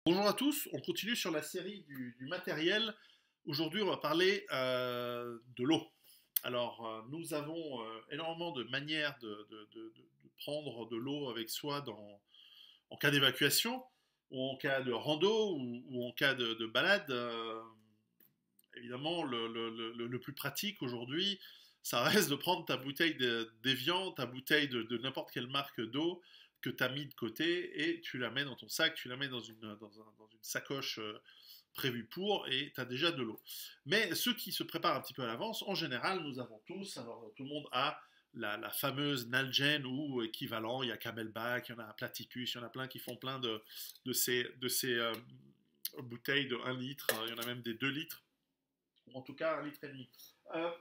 Bonjour à tous, on continue sur la série du matériel. Aujourd'hui, on va parler de l'eau. Alors, nous avons énormément de manières de prendre de l'eau avec soi en cas d'évacuation, ou en cas de rando, ou en cas de balade. Évidemment, le plus pratique aujourd'hui, ça reste de prendre ta bouteille d'Evian, ta bouteille de n'importe quelle marque d'eau que tu as mis de côté et tu la mets dans ton sac, tu la mets dans une sacoche prévue pour et tu as déjà de l'eau. Mais ceux qui se préparent un petit peu à l'avance, en général, nous avons tous, alors tout le monde a la fameuse Nalgene ou équivalent, il y a Camelback, il y en a Platypus, il y en a plein qui font plein de ces bouteilles de 1 litre, il y en a même des 2 litres ou en tout cas 1,5 litre. Euh,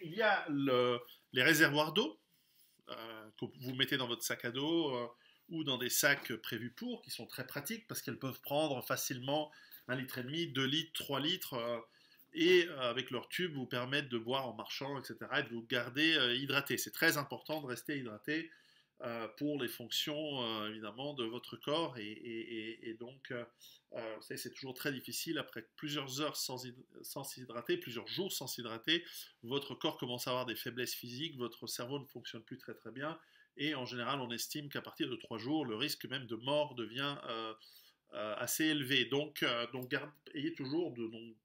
il y a les réservoirs d'eau que vous mettez dans votre sac à dos ou dans des sacs prévus pour, qui sont très pratiques parce qu'elles peuvent prendre facilement 1,5 litre, 2 litres, 3 litres et avec leur tube vous permettent de boire en marchant, etc. et de vous garder hydraté. C'est très important de rester hydraté pour les fonctions évidemment de votre corps et donc vous savez, c'est toujours très difficile après plusieurs heures sans s'hydrater, plusieurs jours sans s'hydrater, votre corps commence à avoir des faiblesses physiques, votre cerveau ne fonctionne plus très très bien et en général on estime qu'à partir de 3 jours le risque même de mort devient assez élevé. Donc ayez toujours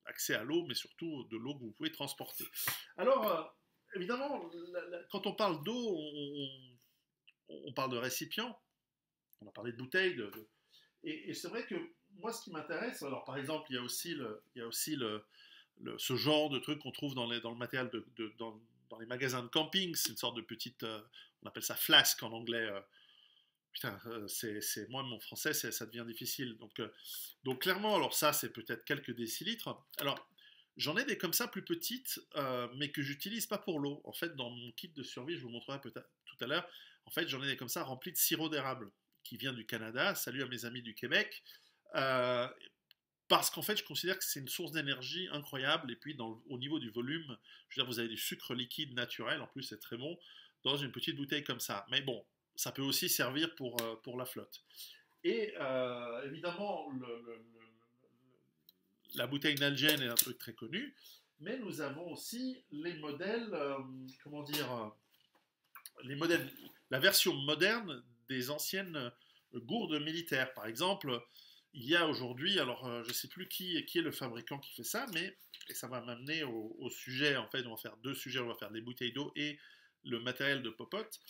accès à l'eau, mais surtout de l'eau que vous pouvez transporter. Alors, évidemment, quand on parle d'eau, on parle de récipients, on a parlé de bouteilles, et c'est vrai que moi, ce qui m'intéresse, alors par exemple, il y a aussi ce genre de truc qu'on trouve dans le matériel dans les magasins de camping, c'est une sorte de petite, on appelle ça flasque en anglais. Putain, moi, mon français, ça devient difficile. Donc clairement, alors ça, c'est peut-être quelques décilitres. Alors, j'en ai des comme ça plus petites, mais que j'utilise pas pour l'eau. En fait, dans mon kit de survie, je vous montrerai peut-être tout à l'heure, en fait, j'en ai des comme ça remplis de sirop d'érable, qui vient du Canada. Salut à mes amis du Québec. Euh, Parce qu'en fait, je considère que c'est une source d'énergie incroyable. Et puis, au niveau du volume, je veux dire, vous avez du sucre liquide naturel, en plus, c'est très bon, dans une petite bouteille comme ça. Mais bon, ça peut aussi servir pour la flotte. Et évidemment, la bouteille Nalgene est un truc très connu, mais nous avons aussi les modèles, comment dire, les modèles, la version moderne des anciennes gourdes militaires. Par exemple, il y a aujourd'hui, alors je ne sais plus qui est le fabricant qui fait ça, mais et ça va m'amener au sujet, en fait, on va faire deux sujets, on va faire des bouteilles d'eau et le matériel de popote.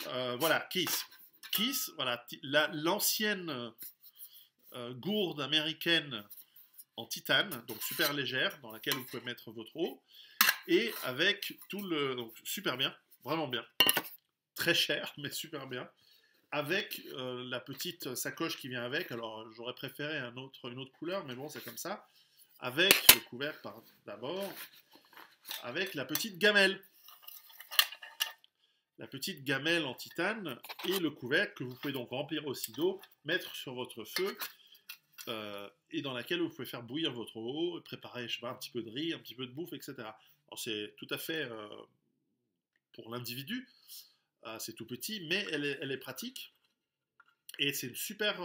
Voilà, Kiss. Kiss, voilà, l'ancienne gourde américaine en titane, donc super légère, dans laquelle vous pouvez mettre votre eau, et avec tout le... Donc super bien, vraiment bien, très cher, mais super bien, avec la petite sacoche qui vient avec, alors j'aurais préféré une autre couleur, mais bon, c'est comme ça, avec le couvercle d'abord, avec la petite gamelle en titane et le couvercle que vous pouvez donc remplir aussi d'eau, mettre sur votre feu et dans laquelle vous pouvez faire bouillir votre eau, préparer, je sais pas, un petit peu de riz, un petit peu de bouffe, etc. Alors c'est tout à fait pour l'individu, c'est tout petit, mais elle est pratique et c'est une super,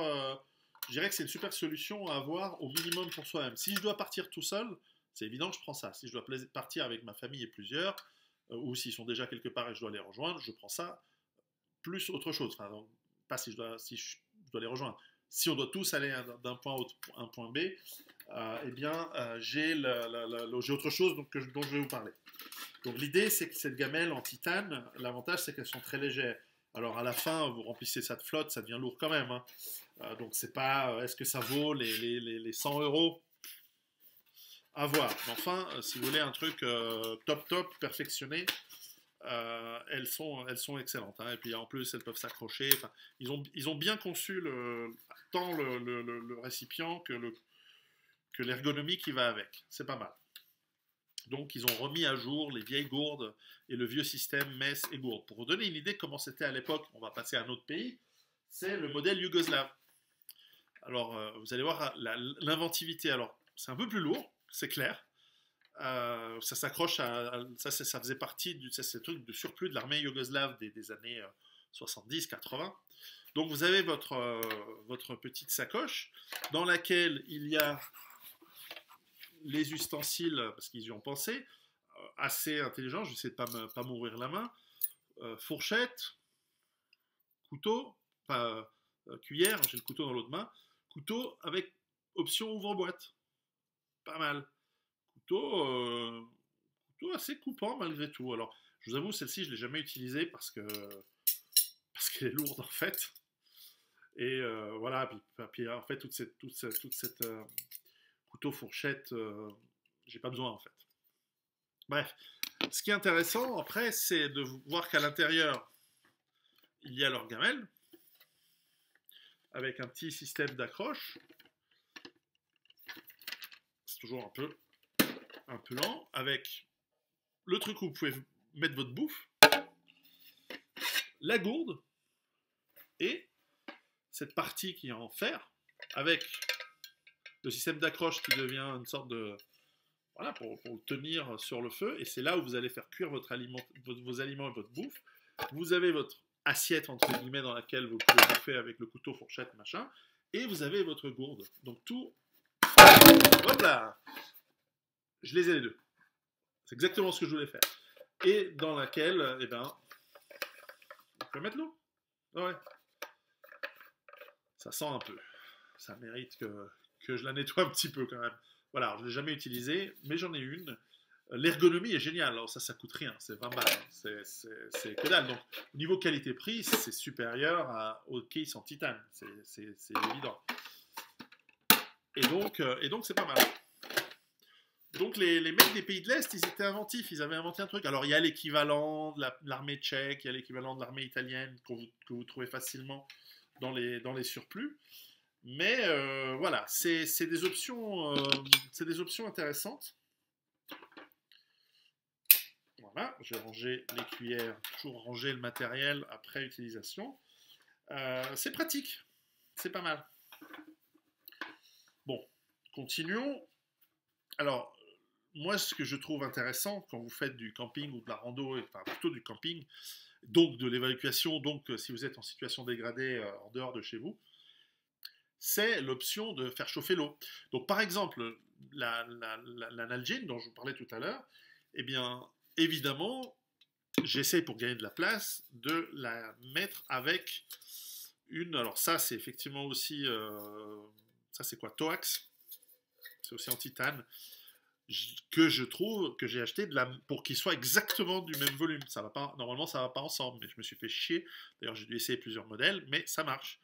je dirais que c'est une super solution à avoir au minimum pour soi-même. Si je dois partir tout seul, c'est évident que je prends ça. Si je dois partir avec ma famille et plusieurs, ou s'ils sont déjà quelque part et je dois les rejoindre, je prends ça plus autre chose. Enfin, donc, pas si je dois les rejoindre. Si on doit tous aller d'un point A à un point B, eh bien, j'ai autre chose dont je vais vous parler. Donc l'idée, c'est que cette gamelle en titane, l'avantage, c'est qu'elles sont très légères. Alors à la fin, vous remplissez ça de flotte, ça devient lourd quand même, hein. Donc c'est pas, est-ce que ça vaut les 100 euros à voir. Mais enfin, si vous voulez un truc top, perfectionné, elles sont excellentes, hein. Et puis en plus, elles peuvent s'accrocher. Enfin, ils ont bien conçu tant le récipient que l'ergonomie qui va avec. C'est pas mal. Donc, ils ont remis à jour les vieilles gourdes et le vieux système messe et gourde. Pour vous donner une idée de comment c'était à l'époque, on va passer à un autre pays, c'est le modèle yougoslave. Alors, vous allez voir l'inventivité. Alors, c'est un peu plus lourd, c'est clair. Ça s'accroche ça faisait partie du truc de surplus de l'armée yougoslave des années 70, 80. Donc vous avez votre petite sacoche dans laquelle il y a les ustensiles, parce qu'ils y ont pensé, assez intelligents, je vais essayer de ne pas m'ouvrir la main, fourchette, couteau, pas cuillère, j'ai le couteau dans l'autre main, couteau avec option ouvre-boîte, pas mal. Couteau assez coupant malgré tout. Alors, je vous avoue, celle-ci, je ne l'ai jamais utilisée parce qu'elle est lourde en fait. Et voilà, puis en fait, toute cette couteau fourchette, j'ai pas besoin en fait. Bref, ce qui est intéressant après, c'est de voir qu'à l'intérieur, il y a leur gamelle avec un petit système d'accroche. C'est toujours un peu lent, avec le truc où vous pouvez mettre votre bouffe, la gourde et cette partie qui est en fer avec le système d'accroche qui devient une sorte de... Voilà, pour le tenir sur le feu. Et c'est là où vous allez faire cuire vos aliments et votre bouffe. Vous avez votre assiette, entre guillemets, dans laquelle vous pouvez bouffer avec le couteau, fourchette, machin. Et vous avez votre gourde. Donc tout... Hop là! Je les ai les deux. C'est exactement ce que je voulais faire. Et dans laquelle, eh ben... On peut mettre l'eau. Ouais. Ça sent un peu. Ça mérite que je la nettoie un petit peu quand même. Voilà, je ne l'ai jamais utilisée, mais j'en ai une. L'ergonomie est géniale. Alors ça coûte rien, c'est 20 balles. C'est que dalle. Donc, au niveau qualité-prix, c'est supérieur au case en titane. C'est évident. Et donc, c'est pas mal. Donc, les mecs des pays de l'Est, ils étaient inventifs. Ils avaient inventé un truc. Alors, il y a l'équivalent de l'armée tchèque, il y a l'équivalent de l'armée italienne que vous trouvez facilement dans les surplus. Mais voilà, c'est des options intéressantes. Voilà, j'ai rangé les cuillères, toujours ranger le matériel après utilisation. C'est pratique, c'est pas mal. Bon, continuons. Alors, moi, ce que je trouve intéressant quand vous faites du camping ou de la rando, enfin plutôt du camping, donc de l'évacuation, donc si vous êtes en situation dégradée en dehors de chez vous, c'est l'option de faire chauffer l'eau. Donc par exemple, la Nalgene dont je vous parlais tout à l'heure, eh bien, évidemment, j'essaie pour gagner de la place de la mettre avec une... Alors ça, c'est effectivement aussi... ça, c'est quoi? Toax. C'est aussi en titane. Que je trouve, que j'ai acheté pour qu'il soit exactement du même volume. Ça va pas, normalement, ça va pas ensemble, mais je me suis fait chier. D'ailleurs, j'ai dû essayer plusieurs modèles, mais ça marche.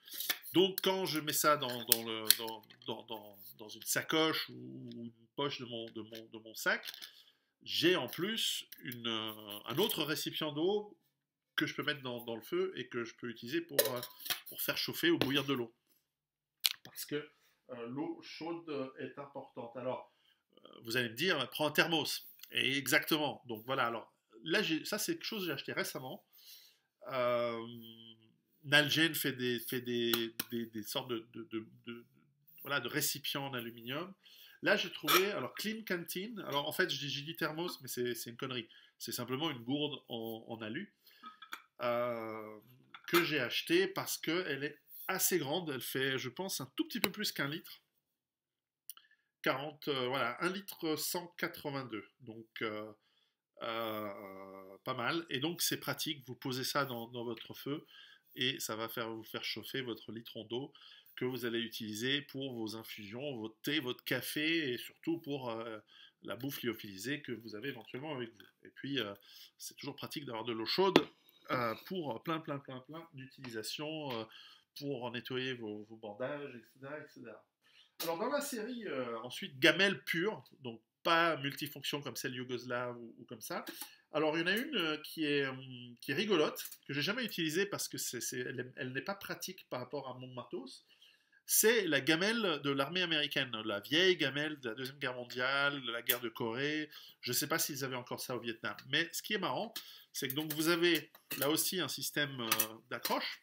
Donc, quand je mets ça dans une sacoche ou une poche de mon sac, j'ai en plus un autre récipient d'eau que je peux mettre dans le feu et que je peux utiliser pour faire chauffer ou bouillir de l'eau. Parce que l'eau chaude est importante. Alors, vous allez me dire, prends un thermos. Et exactement. Donc voilà, alors là, ça c'est quelque chose que j'ai acheté récemment. Nalgene fait des sortes voilà, de récipients en aluminium. Là, j'ai trouvé, alors Clean Canteen, alors en fait, j'ai dit thermos, mais c'est une connerie. C'est simplement une gourde en alu que j'ai acheté parce qu'elle est assez grande. Elle fait, je pense, un tout petit peu plus qu'un litre. 40, voilà, 1 litre 182. Donc, pas mal. Et donc, c'est pratique. Vous posez ça dans votre feu et ça va vous faire chauffer votre litron d'eau que vous allez utiliser pour vos infusions, votre thé, votre café et surtout pour la bouffe lyophilisée que vous avez éventuellement avec vous. Et puis, c'est toujours pratique d'avoir de l'eau chaude pour plein d'utilisations, pour nettoyer vos bandages, etc., etc. Alors dans la série, ensuite, gamelle pure, donc pas multifonction comme celle yougoslave ou comme ça. Alors il y en a une qui est rigolote, que j'ai jamais utilisée parce que elle n'est pas pratique par rapport à mon matos. C'est la gamelle de l'armée américaine, la vieille gamelle de la Deuxième Guerre mondiale, de la guerre de Corée. Je ne sais pas s'ils avaient encore ça au Vietnam. Mais ce qui est marrant, c'est que donc vous avez là aussi un système d'accroche,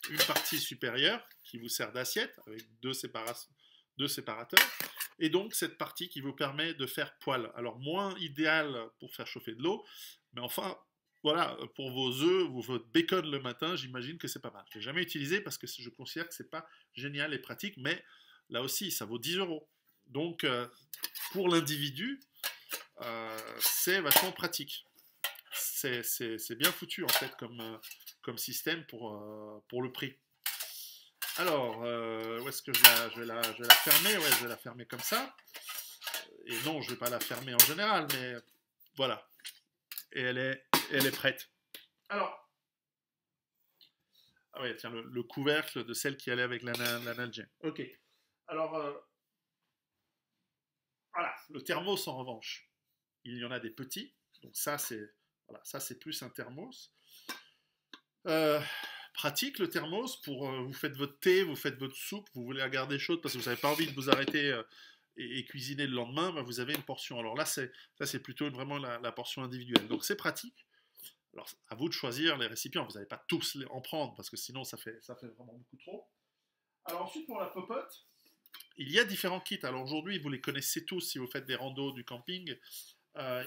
une partie supérieure qui vous sert d'assiette avec deux séparateurs, et donc cette partie qui vous permet de faire poêle. Alors moins idéal pour faire chauffer de l'eau, mais enfin voilà, pour vos œufs ou votre bacon le matin, j'imagine que c'est pas mal. Je l'ai jamais utilisé parce que je considère que c'est pas génial et pratique, mais là aussi, ça vaut 10 euros. Donc, pour l'individu, c'est vachement pratique. C'est bien foutu en fait comme système pour le prix. Alors, où est-ce que je vais la fermer? Ouais, je vais la fermer comme ça. Et non, je ne vais pas la fermer en général, mais voilà. Et elle est prête. Alors, ah ouais, tiens, le couvercle de celle qui allait avec la Nalgene. Ok. Alors, voilà, le thermos en revanche. Il y en a des petits. Donc ça, c'est voilà, ça, c'est plus un thermos. Euh, pratique le thermos pour vous faites votre thé, vous faites votre soupe, vous voulez la garder chaude parce que vous n'avez pas envie de vous arrêter et cuisiner le lendemain, bah, vous avez une portion. Alors là, c'est plutôt vraiment la portion individuelle. Donc c'est pratique. Alors à vous de choisir les récipients. Vous n'allez pas tous en prendre parce que sinon ça fait vraiment beaucoup trop. Alors ensuite pour la popote, il y a différents kits. Alors aujourd'hui, vous les connaissez tous si vous faites des randos du camping.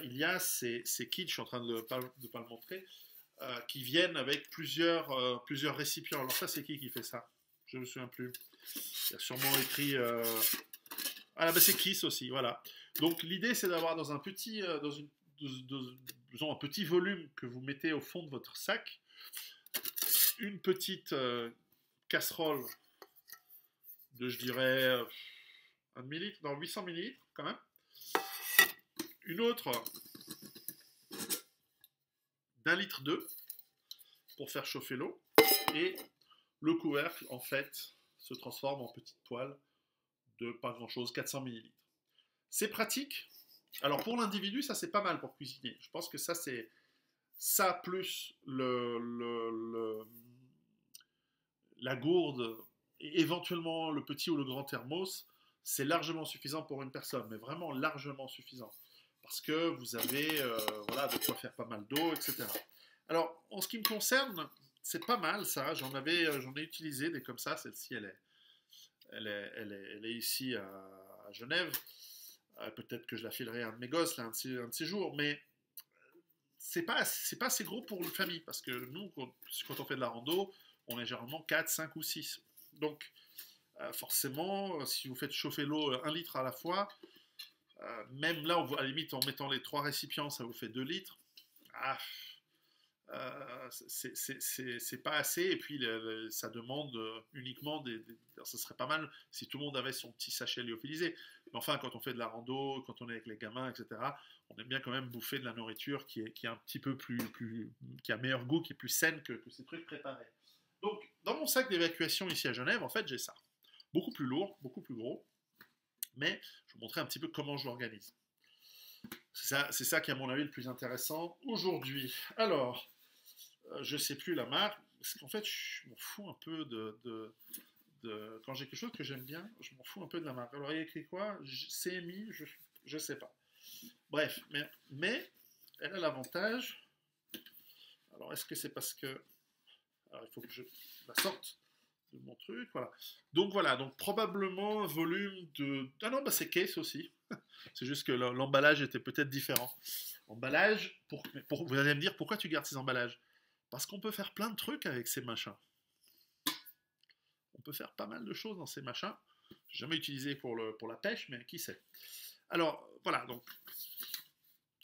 Il y a ces kits, je suis en train de ne pas le montrer, qui viennent avec plusieurs récipients. Alors ça, c'est qui fait ça? Je ne me souviens plus. Il y a sûrement écrit... Ah là, bah, c'est Kiss aussi, voilà. Donc l'idée, c'est d'avoir dans un petit, disons un petit volume que vous mettez au fond de votre sac, une petite casserole de, je dirais, 1 demi-litre, non, 800 millilitres quand même. Une autre d'1,2 litre pour faire chauffer l'eau. Et le couvercle, en fait, se transforme en petite poêle de pas grand-chose, 400 millilitres. C'est pratique. Alors pour l'individu, ça c'est pas mal pour cuisiner. Je pense que ça c'est ça plus la gourde et éventuellement le petit ou le grand thermos, c'est largement suffisant pour une personne, mais vraiment largement suffisant. Parce que vous avez voilà, de quoi faire pas mal d'eau, etc. Alors, en ce qui me concerne, c'est pas mal ça. J'en ai utilisé des comme ça. Celle-ci, elle est ici à Genève. Peut-être que je la filerai à un de mes gosses, là, un de ces jours. Mais c'est pas assez gros pour une famille. Parce que nous, quand on fait de la rando, on est généralement 4, 5 ou 6. Donc, forcément, si vous faites chauffer l'eau 1 litre à la fois, même là, à la limite, en mettant les 3 récipients, ça vous fait 2 litres. Ah, c'est pas assez, et puis ça demande uniquement ce serait pas mal si tout le monde avait son petit sachet lyophilisé. Mais enfin, quand on fait de la rando, quand on est avec les gamins, etc., on aime bien quand même bouffer de la nourriture qui est un petit peu qui a meilleur goût, qui est plus saine que ces trucs préparés. Donc, dans mon sac d'évacuation ici à Genève, en fait, j'ai ça. Beaucoup plus lourd, beaucoup plus gros, mais je vais vous montrer un petit peu comment je l'organise. C'est ça qui est à mon avis le plus intéressant aujourd'hui. Alors, je sais plus la marque, parce qu'en fait, je m'en fous un peu quand j'ai quelque chose que j'aime bien, je m'en fous un peu de la marque. Alors, il y a écrit quoi? CMI, je sais pas. Bref, mais elle a l'avantage. Alors, est-ce que c'est parce que. Alors, il faut que je la sorte de mon truc, voilà. Donc, voilà, donc probablement un volume de. Ah non, bah c'est case aussi. C'est juste que l'emballage était peut-être différent. Emballage, vous allez me dire pourquoi tu gardes ces emballages? Parce qu'on peut faire plein de trucs avec ces machins. On peut faire pas mal de choses dans ces machins. J'ai jamais utilisé pour la pêche, mais qui sait. Alors, voilà, donc,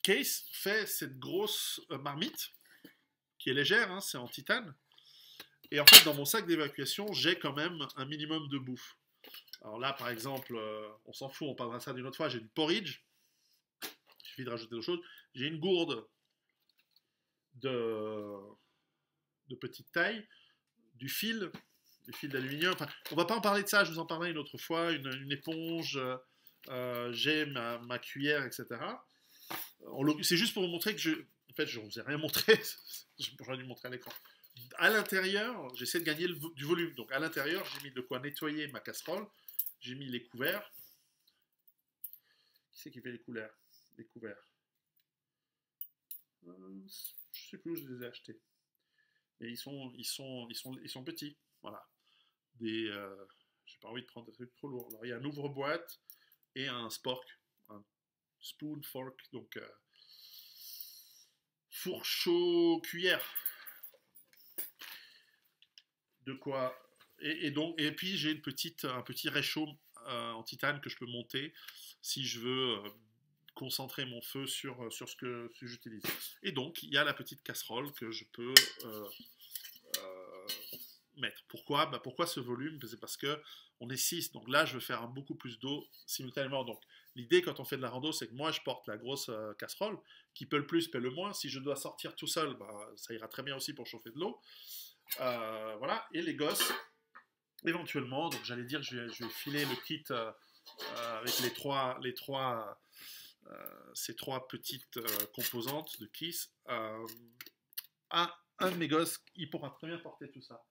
Case fait cette grosse marmite, qui est légère, hein, c'est en titane. Et en fait, dans mon sac d'évacuation, j'ai quand même un minimum de bouffe. Alors là, par exemple, on s'en fout, on parlera de ça d'une autre fois, j'ai du porridge. Il suffit de rajouter d'autres choses. J'ai une gourde de petite taille, du fil d'aluminium. Enfin, on va pas en parler de ça, je vous en parlerai une autre fois. Une éponge, j'ai ma cuillère, etc. C'est juste pour vous montrer que en fait, je ne vous ai rien montré. J'aurais dû montrer à l'écran. À l'intérieur, j'essaie de gagner du volume. Donc à l'intérieur, j'ai mis de quoi nettoyer ma casserole. J'ai mis les couverts. Qui c'est qui fait les couverts? Les couverts. Je ne sais plus où je les ai achetés. Et ils sont petits. Voilà. J'ai pas envie de prendre des trucs trop lourds. Alors il y a un ouvre-boîte et un spork, un spoon fork. Donc four chaud, cuillère. De quoi et puis j'ai un petit réchaud en titane que je peux monter si je veux concentrer mon feu sur ce que j'utilise. Et donc il y a la petite casserole que je peux euh, mettre. Pourquoi? Pourquoi ce volume? C'est parce que on est 6, donc là je veux faire beaucoup plus d'eau simultanément. Donc l'idée quand on fait de la rando, c'est que moi je porte la grosse casserole, qui peut le plus, peut le moins. Si je dois sortir tout seul, ça ira très bien aussi pour chauffer de l'eau. Voilà, et les gosses, éventuellement, donc j'allais dire, je vais filer le kit avec ces trois petites composantes de Kiss à un de mes gosses, il pourra très bien porter tout ça.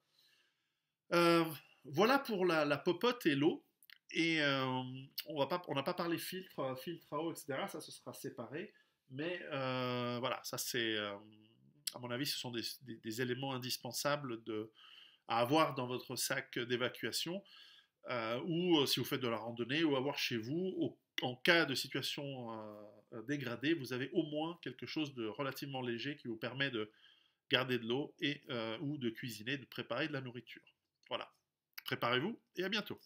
Voilà pour la popote et l'eau. Et on n'a pas parlé filtre à eau, etc. Ça, ce sera séparé. Mais voilà, ça c'est, à mon avis, ce sont des éléments indispensables à avoir dans votre sac d'évacuation ou si vous faites de la randonnée ou avoir chez vous, en cas de situation dégradée, vous avez au moins quelque chose de relativement léger qui vous permet de garder de l'eau et ou de cuisiner, de préparer de la nourriture. Voilà. Préparez-vous et à bientôt.